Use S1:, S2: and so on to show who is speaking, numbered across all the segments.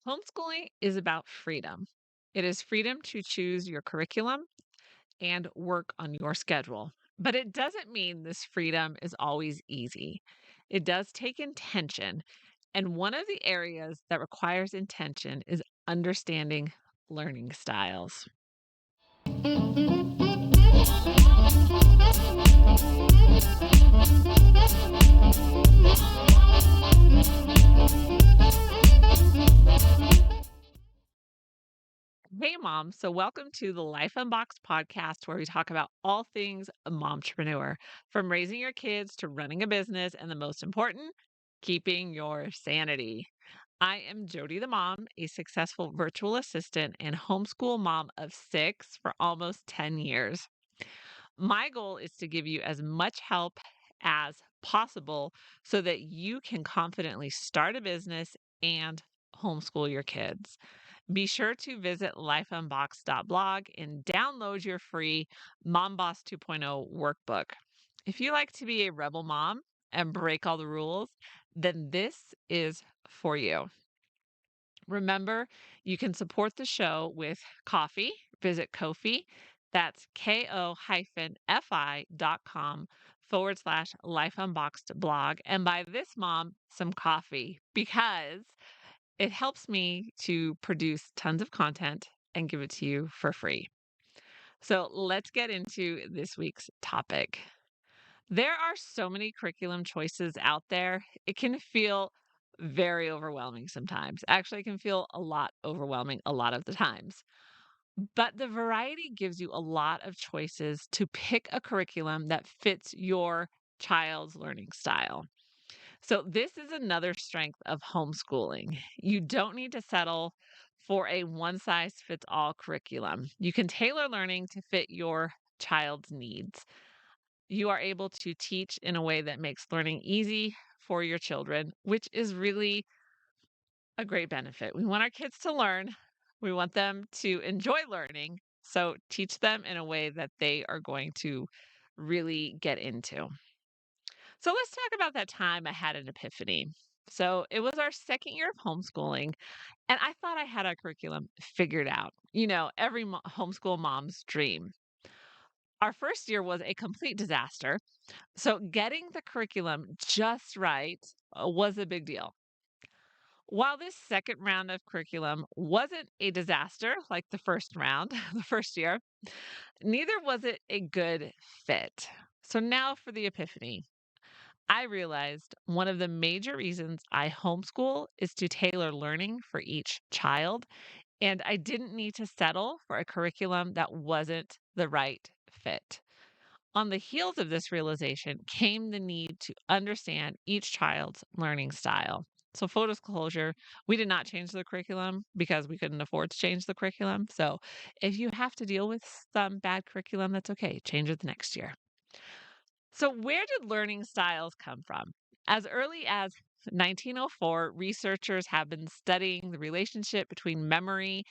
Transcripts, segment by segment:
S1: Homeschooling is about freedom. It is freedom to choose your curriculum and work on your schedule. But it doesn't mean this freedom is always easy. It does take intention. And one of the areas that requires intention is understanding learning styles. Hey, mom. So, welcome to the Life Unboxed podcast, where we talk about all things a momtrepreneur, from raising your kids to running a business, and the most important, keeping your sanity. I am Jodie, the mom, a successful virtual assistant and homeschool mom of six for almost 10 years. My goal is to give you as much help as possible so that you can confidently start a business and homeschool your kids. Be sure to visit lifeunboxed.blog and download your free Mom Boss 2.0 workbook. If you like to be a rebel mom and break all the rules, then this is for you. Remember, you can support the show with coffee. Visit Ko-fi. That's ko-fi.com/Life Unboxed blog and buy this mom some coffee because it helps me to produce tons of content and give it to you for free. So let's get into this week's topic. There are so many curriculum choices out there. It can feel very overwhelming sometimes. Actually, it can feel a lot overwhelming a lot of the times. But the variety gives you a lot of choices to pick a curriculum that fits your child's learning style. So, this is another strength of homeschooling. You don't need to settle for a one size fits all curriculum. You can tailor learning to fit your child's needs. You are able to teach in a way that makes learning easy for your children, which is really a great benefit. We want our kids to learn, we want them to enjoy learning. So, teach them in a way that they are going to really get into. So let's talk about that time I had an epiphany. So it was our second year of homeschooling, and I thought I had our curriculum figured out. Every homeschool mom's dream. Our first year was a complete disaster. So getting the curriculum just right was a big deal. While this second round of curriculum wasn't a disaster like the first round, the first year, neither was it a good fit. So now for the epiphany. I realized one of the major reasons I homeschool is to tailor learning for each child. And I didn't need to settle for a curriculum that wasn't the right fit. On the heels of this realization came the need to understand each child's learning style. So, full disclosure, we did not change the curriculum because we couldn't afford to change the curriculum. So, if you have to deal with some bad curriculum, that's okay. Change it the next year. So, where did learning styles come from? As early as 1904, researchers have been studying the relationship between memory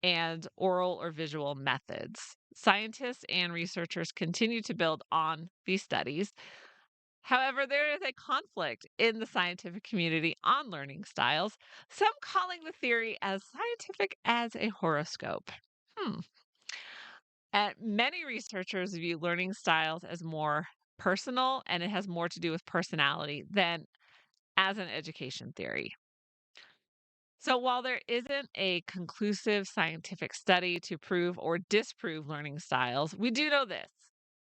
S1: and oral or visual methods. Scientists and researchers continue to build on these studies. However, there is a conflict in the scientific community on learning styles, some calling the theory as scientific as a horoscope. Hmm. And many researchers view learning styles as more personal and it has more to do with personality than as an education theory. So, while there isn't a conclusive scientific study to prove or disprove learning styles, we do know this: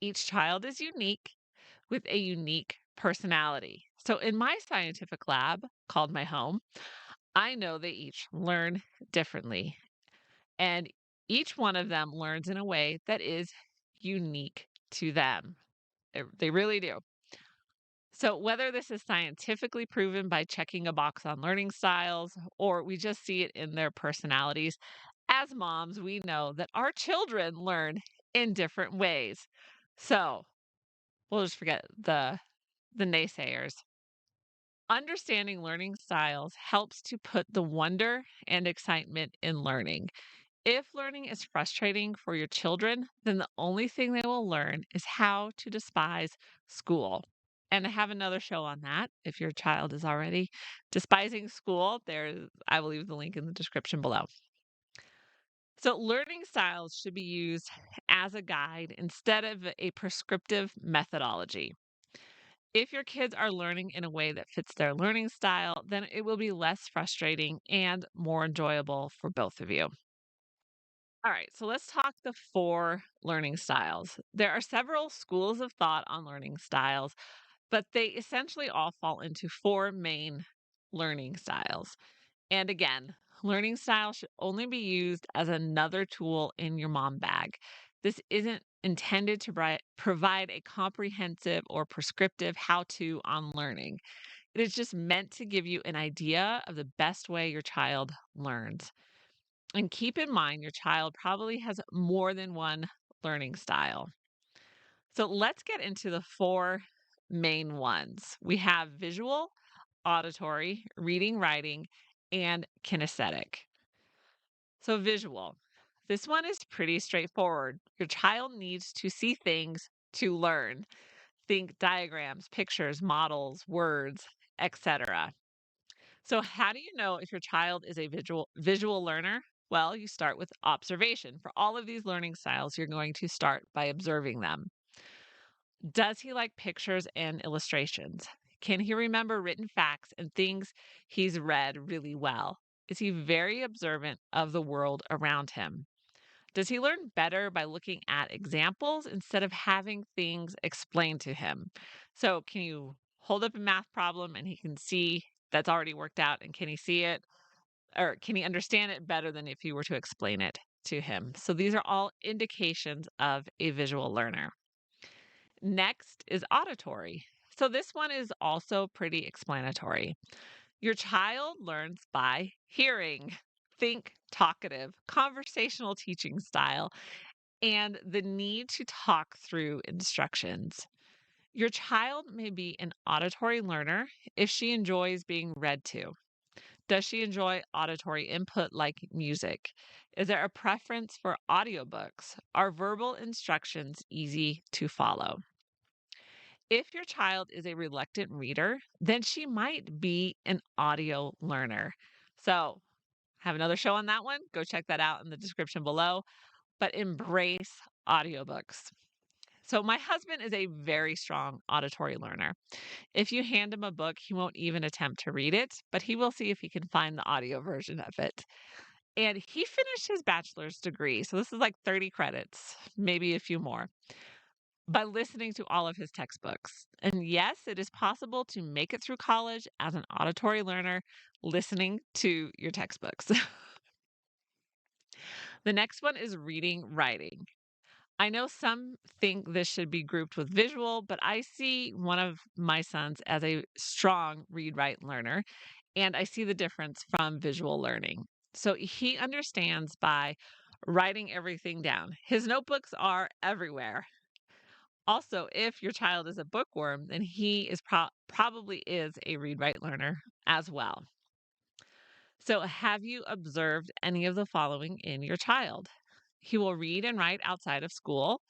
S1: each child is unique with a unique personality. So, in my scientific lab called my home, I know they each learn differently. And each one of them learns in a way that is unique to them. They really do. So, whether this is scientifically proven by checking a box on learning styles or we just see it in their personalities, as moms, we know that our children learn in different ways. So, we'll just forget the naysayers. Understanding learning styles helps to put the wonder and excitement in learning. If learning is frustrating for your children, then the only thing they will learn is how to despise school. And I have another show on that if your child is already despising school. I will leave the link in the description below. So, learning styles should be used as a guide instead of a prescriptive methodology. If your kids are learning in a way that fits their learning style, then it will be less frustrating and more enjoyable for both of you. All right, so let's talk the four learning styles. There are several schools of thought on learning styles, but they essentially all fall into four main learning styles. And again, learning style should only be used as another tool in your mom bag. This isn't intended to provide a comprehensive or prescriptive how to on learning. It is just meant to give you an idea of the best way your child learns. And keep in mind, your child probably has more than one learning style. So let's get into the four main ones. We have visual, auditory, reading, writing, and kinesthetic. So, visual. This one is pretty straightforward. Your child needs to see things to learn. Think diagrams, pictures, models, words, etc. So, how do you know if your child is a visual learner? Well, you start with observation. For all of these learning styles, you're going to start by observing them. Does he like pictures and illustrations? Can he remember written facts and things he's read really well? Is he very observant of the world around him? Does he learn better by looking at examples instead of having things explained to him? So, can you hold up a math problem and he can see that's already worked out? And can he see it? Or can he understand it better than if you were to explain it to him? So, these are all indications of a visual learner. Next is auditory. So, this one is also pretty explanatory. Your child learns by hearing. Think talkative, conversational teaching style, and the need to talk through instructions. Your child may be an auditory learner if she enjoys being read to. Does she enjoy auditory input like music? Is there a preference for audiobooks? Are verbal instructions easy to follow? If your child is a reluctant reader, then she might be an audio learner. So, have another show on that one. Go check that out in the description below. But embrace audiobooks. So, my husband is a very strong auditory learner. If you hand him a book, he won't even attempt to read it, but he will see if he can find the audio version of it. And he finished his bachelor's degree. So, this is like 30 credits, maybe a few more, by listening to all of his textbooks. And yes, it is possible to make it through college as an auditory learner listening to your textbooks. The next one is reading, writing. I know some think this should be grouped with visual, but I see one of my sons as a strong read, write learner, and I see the difference from visual learning. So he understands by writing everything down. His notebooks are everywhere. Also, if your child is a bookworm, then he is probably is a read, write learner as well. So, have you observed any of the following in your child? He will read and write outside of school.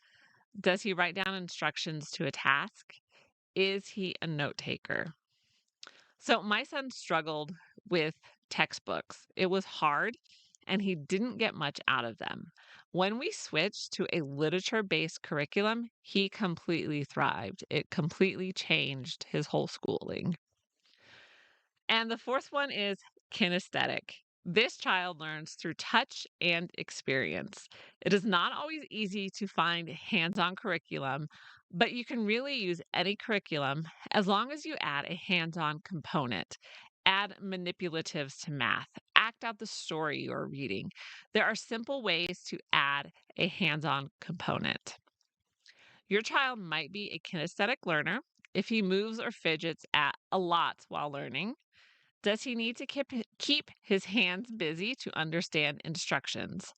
S1: Does he write down instructions to a task? Is he a note taker? So, my son struggled with textbooks. It was hard and he didn't get much out of them. When we switched to a literature based curriculum, he completely thrived. It completely changed his whole schooling. And the fourth one is kinesthetic. This child learns through touch and experience. It is not always easy to find hands on curriculum, but you can really use any curriculum as long as you add a hands on component. Add manipulatives to math, act out the story you're reading. There are simple ways to add a hands on component. Your child might be a kinesthetic learner if he moves or fidgets at a lot while learning. Does he need to keep his hands busy to understand instructions?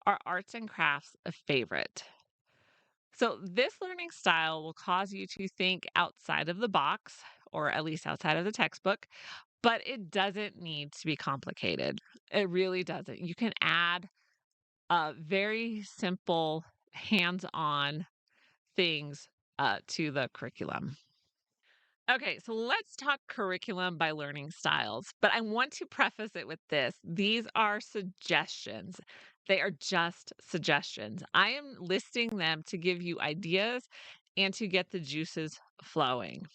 S1: Are arts and crafts a favorite? So, this learning style will cause you to think outside of the box, or at least outside of the textbook, but it doesn't need to be complicated. It really doesn't. You can add very simple, hands on things to the curriculum. Okay, so let's talk curriculum by learning styles. But I want to preface it with this: these are suggestions. They are just suggestions. I am listing them to give you ideas and to get the juices flowing.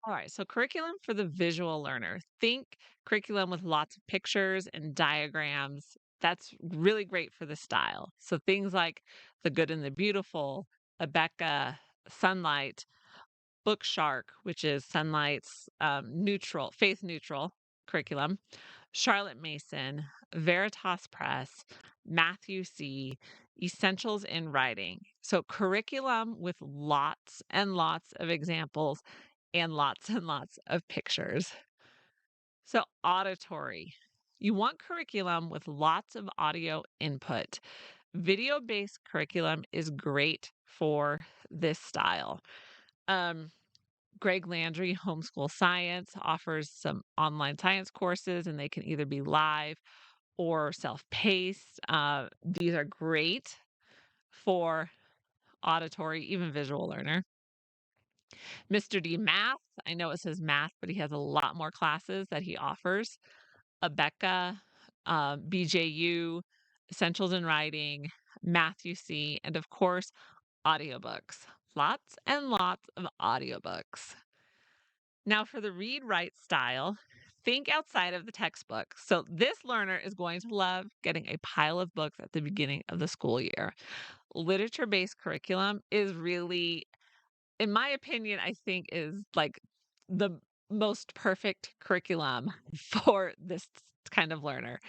S1: All right, so curriculum for the visual learner. Think curriculum with lots of pictures and diagrams. That's really great for the style. So things like The Good and the Beautiful, Abeka, Sunlight, Book Shark, which is Sunlight's neutral, faith neutral curriculum, Charlotte Mason, Veritas Press, Matthew C., Essentials in Writing. So curriculum with lots and lots of examples and lots of pictures. So auditory. You want curriculum with lots of audio input. Video-based curriculum is great for this style. Um, Greg Landry, Homeschool Science, offers some online science courses, and they can either be live or self paced. These are great for auditory, even visual learner. Mr. D Math, I know it says math, but he has a lot more classes that he offers. Abeka, BJU, Essentials in Writing, Matthew C., and of course, audiobooks. Lots and lots of audiobooks. Now, for the read write style, think outside of the textbook. So, this learner is going to love getting a pile of books at the beginning of the school year. Literature based curriculum is really, in my opinion, I think is like the most perfect curriculum for this kind of learner.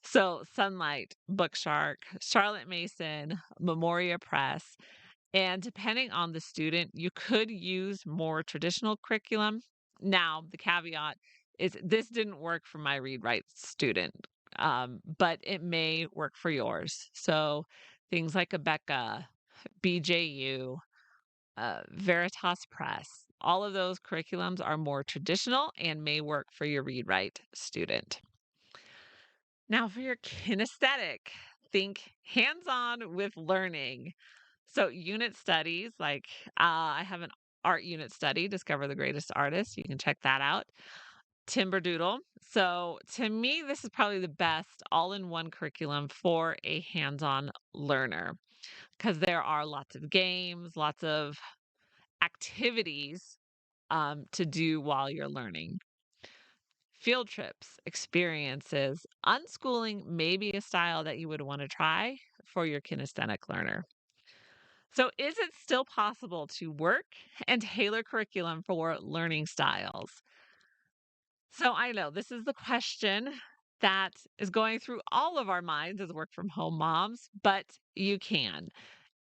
S1: So, Sunlight, Bookshark, Charlotte Mason, Memoria Press, and depending on the student, you could use more traditional curriculum. Now, the caveat is this didn't work for my read write student, but it may work for yours. So things like Abeka, BJU, Veritas Press, all of those curriculums are more traditional and may work for your read write student. Now, for your kinesthetic, think hands on with learning. So unit studies, like I have an art unit study, Discover the Greatest Artist. You can check that out. Timberdoodle. So to me, this is probably the best all-in-one curriculum for a hands-on learner because there are lots of games, lots of activities to do while you're learning. Field trips, experiences, unschooling may be a style that you would want to try for your kinesthetic learner. So, is it still possible to work and tailor curriculum for learning styles? So, I know this is the question that is going through all of our minds as work from home moms, but you can.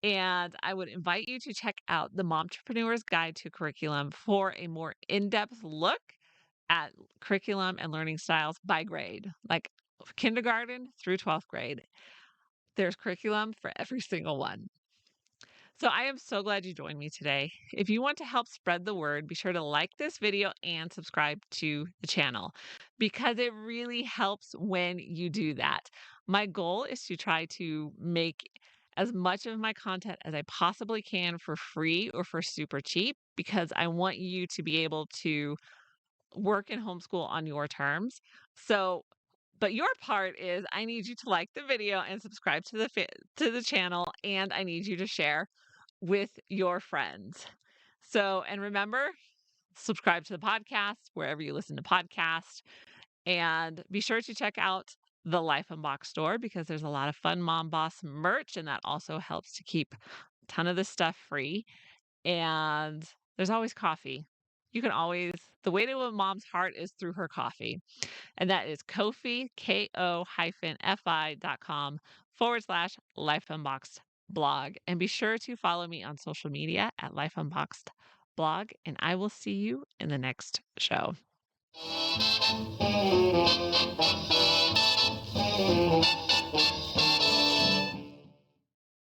S1: And I would invite you to check out the Momtrepreneur's Guide to Curriculum for a more in depth look at curriculum and learning styles by grade, like kindergarten through 12th grade. There's curriculum for every single one. So I am so glad you joined me today. If you want to help spread the word, be sure to like this video and subscribe to the channel because it really helps when you do that. My goal is to try to make as much of my content as I possibly can for free or for super cheap because I want you to be able to work and homeschool on your terms. So but your part is I need you to like the video and subscribe to the channel, and I need you to share with your friends. So, and remember, subscribe to the podcast wherever you listen to podcasts, and be sure to check out the Life Unboxed store because there's a lot of fun Mom Boss merch, and that also helps to keep a ton of this stuff free. And there's always coffee. You can always, the way to a mom's heart is through her coffee. And that is Ko-fi, ko-fi.com/Life Unboxed blog. And be sure to follow me on social media at Life Unboxed blog. And I will see you in the next show.